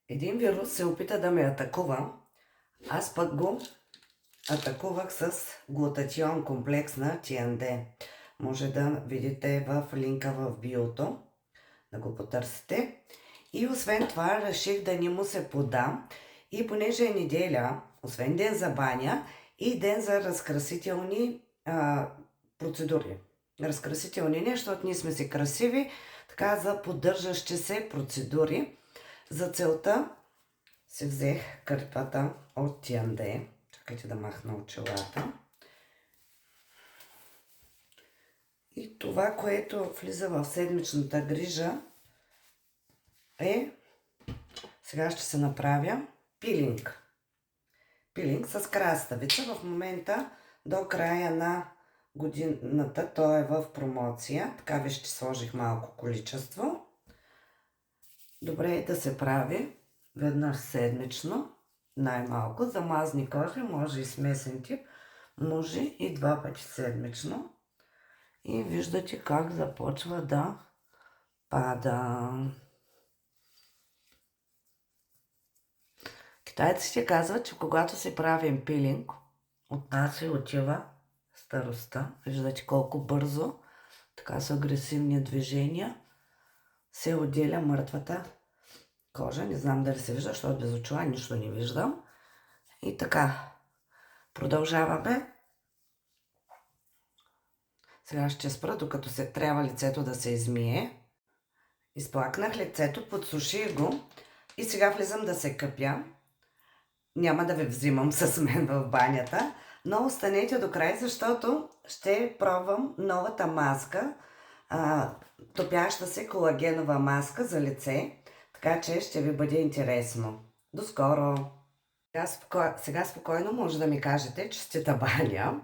Един вирус се опита да ме атакува, аз пък го атакувах с глутатион комплекс на TND. Може да видите в линка в биото, да го потърсите. И освен това реших да не му се подам. И понеже е неделя, освен ден за баня и ден за разкрасителни процедури. Разкрасителни не, защото ние сме си красиви, така за поддържащи се процедури. За целта си взех кърпата от TND. Чакайте да махна очилата. И това, което влиза в седмичната грижа е, сега ще се направя пилинг. Пилинг с краставица. В момента до края на годината той е в промоция. Така ви ще сложих малко количество. Добре е да се прави веднъж седмично, най-малко. За мазни кожи, може и смесен тип, може и 2 пъти седмично. И виждате как започва да пада. Китайците казват, че когато се правим пилинг, от нас се отива старостта. Виждате колко бързо, така с агресивни движения, се отделя мъртвата кожа. Не знам дали се вижда, защото без очила нищо не виждам. И така, продължаваме. Сега ще спра, докато се трябва лицето да се измие. Изплакнах лицето, подсуших го и сега влизам да се къпя. Няма да ви взимам с мен в банята, но останете до край, защото ще пробвам новата маска, топяща се колагенова маска за лице, така че ще ви бъде интересно. До скоро! Сега спокойно може да ми кажете, че сте баня.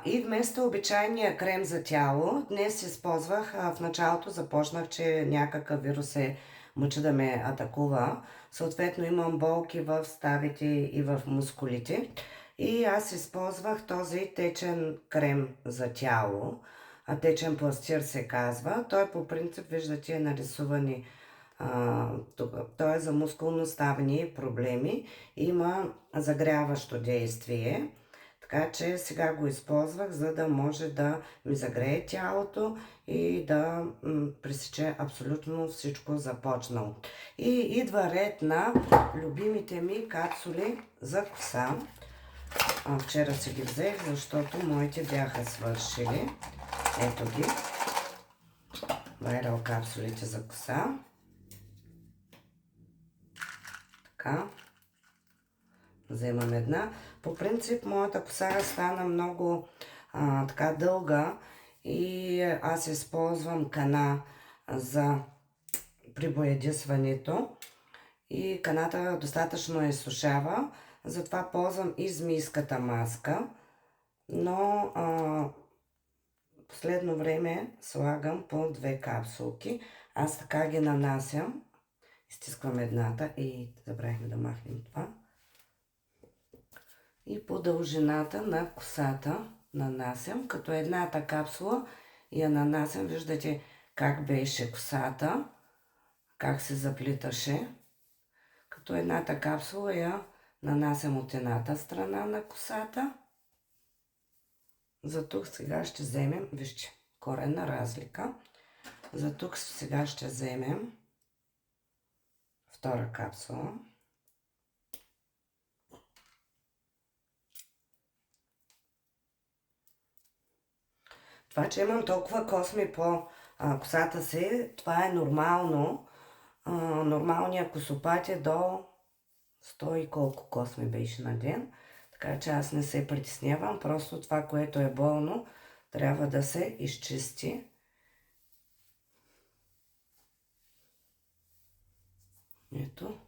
И вместо обичайния крем за тяло, днес използвах, в началото започнах, че някакъв вирус се мъчи да ме атакува. Съответно имам болки в ставите и в мускулите. И аз използвах този течен крем за тяло. Течен пластир се казва. Той по принцип, виждате, е нарисувани. Той е за мускулно-ставни проблеми. Има загряващо действие. Така че сега го използвах, за да може да ми загрее тялото и да пресече абсолютно всичко започнало. И идва ред на любимите ми капсули за коса. Вчера си ги взех, защото моите бяха свършили. Ето ги. Вайрал капсулите за коса. Така. Вземам една. По принцип, моята коса стана много така дълга и аз използвам кана за прибоядисването. И каната достатъчно изсушава, затова ползвам и змийската маска. Но последно време слагам по 2 капсулки. Аз така ги нанасям. Изтисквам едната и забравихме да махнем това. И по дължината на косата нанасям, като едната капсула я нанасям. Виждате как беше косата, как се заплиташе. Като едната капсула я нанасям от едната страна на косата. За тук сега ще вземем, вижте, коренна разлика. За тук сега ще вземем втора капсула. Това, че имам толкова косми по косата си, това е нормално. Нормалният косопат е до 100 и колко косми беше на ден. Така че аз не се притеснявам. Просто това, което е болно, трябва да се изчисти. Ето.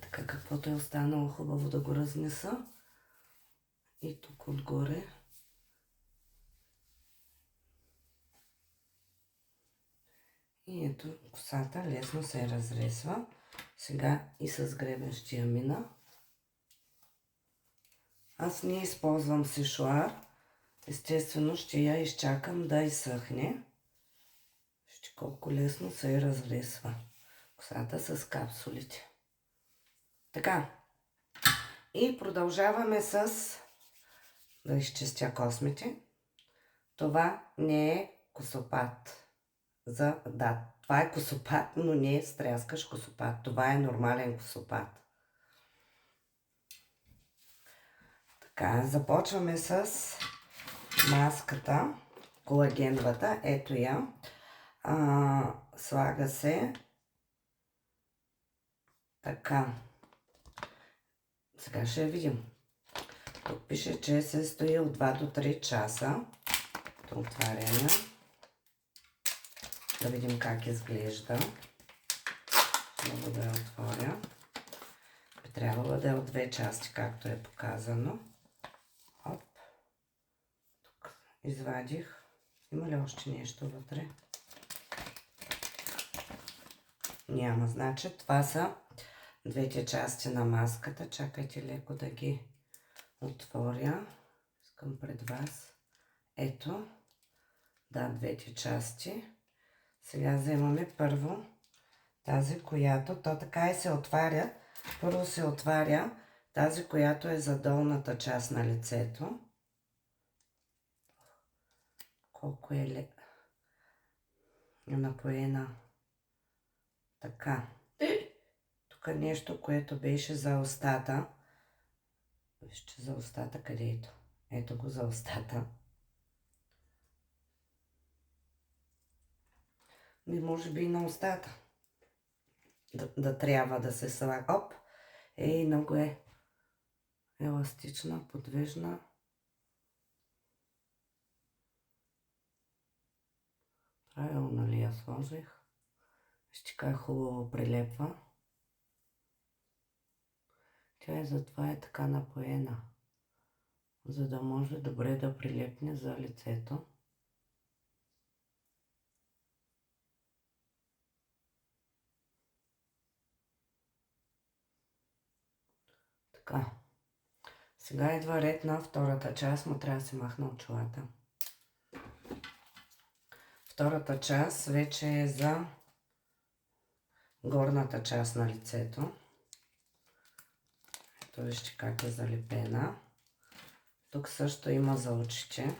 Така каквото е останало, хубаво да го разнеса. И тук отгоре. И ето, косата лесно се разресва. Сега и с гребен ще я мина. Аз не използвам сешоар. Естествено ще я изчакам да изсъхне. Вижте колко лесно се разресва. косата с капсулите. Така. И продължаваме с да изчистя космите. Това не е косопат. Да, това е косопат, но не е стряскащ косопат. Това е нормален косопат. Така, започваме с маската, колагеновата. Ето я. Слага се така. Сега ще я видим. Тук пише, че се стои от 2 до 3 часа. Отваряме. Да видим как изглежда. Много да я отворя. Би трябвало да е от 2 части, както е показано. Оп. Тук извадих. Има ли още нещо вътре? Няма. Значи това са двете части на маската. Чакайте леко да ги отворя. Искам пред вас. Ето. Да, двете части. Сега вземаме първо тази, която, то така и се отваря. Първо се отваря тази, която е за долната част на лицето. Колко е напоена. Така. Тук е нещо, което беше за устата. Вижте за устата къде е ето. Ето го за устата. И може би и на устата. Да трябва да се слага. Оп! Много е еластична, подвижна. Правилно ли я сложих? Вижте как хубаво прилепва. Тя затова е така напоена. За да може добре да прилепне за лицето. Така. Сега идва ред на втората част, но трябва да се махна очилата. Втората част вече е за горната част на лицето. Ето вижте как е залепена. Тук също има за очите.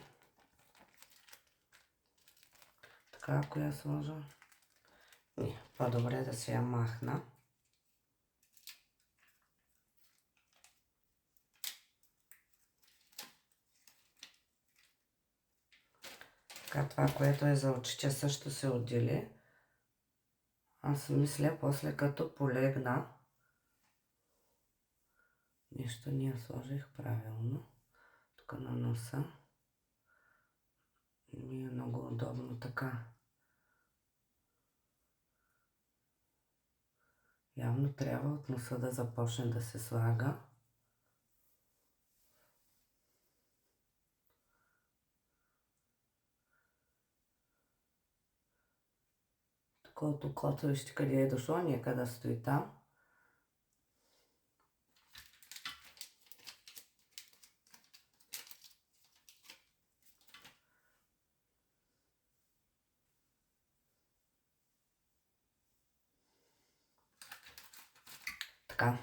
Така, ако я сложа. Не, по-добре да се я махна. Така, това, което е за очите, също се отдели. Аз мисля, после като полегна, нещо не я сложих правилно. Тук на носа. Ми е много удобно така. Явно трябва от носа да започне да се слага. Тук от окото, вижте къде е дошло, някъде стои там. Така,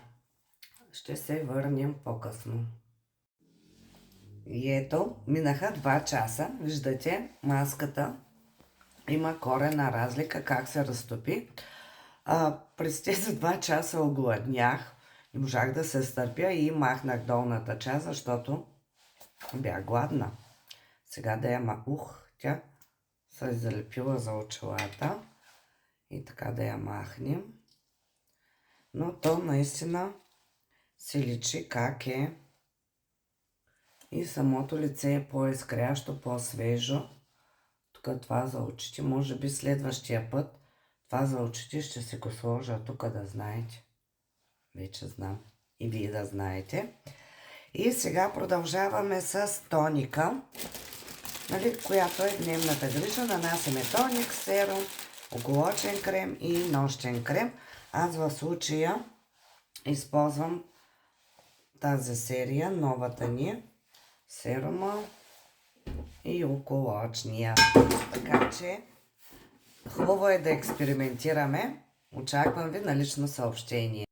ще се върнем по-късно. И ето, минаха 2 часа. Виждате, маската има коренна разлика как се разтопи. През тези 2 часа огладнях. Не можах да се стърпя и махнах долната част, защото бях гладна. Сега да я тя се е залепила за очилата. И така да я махнем. Но то наистина се личи как е. И самото лице е по-изкрящо, по-свежо. Тук това за очите. Може би следващия път това за очите ще се го сложа тук, да знаете. Вече знам. И вие да знаете. И сега продължаваме с тоника, нали, която е дневната грижа. Нанасяме тоник, серум, околочен крем и нощен крем. Аз в случая използвам тази серия, новата ни, серума и околочния. Така че хубаво е да експериментираме. Очаквам ви на лично съобщение.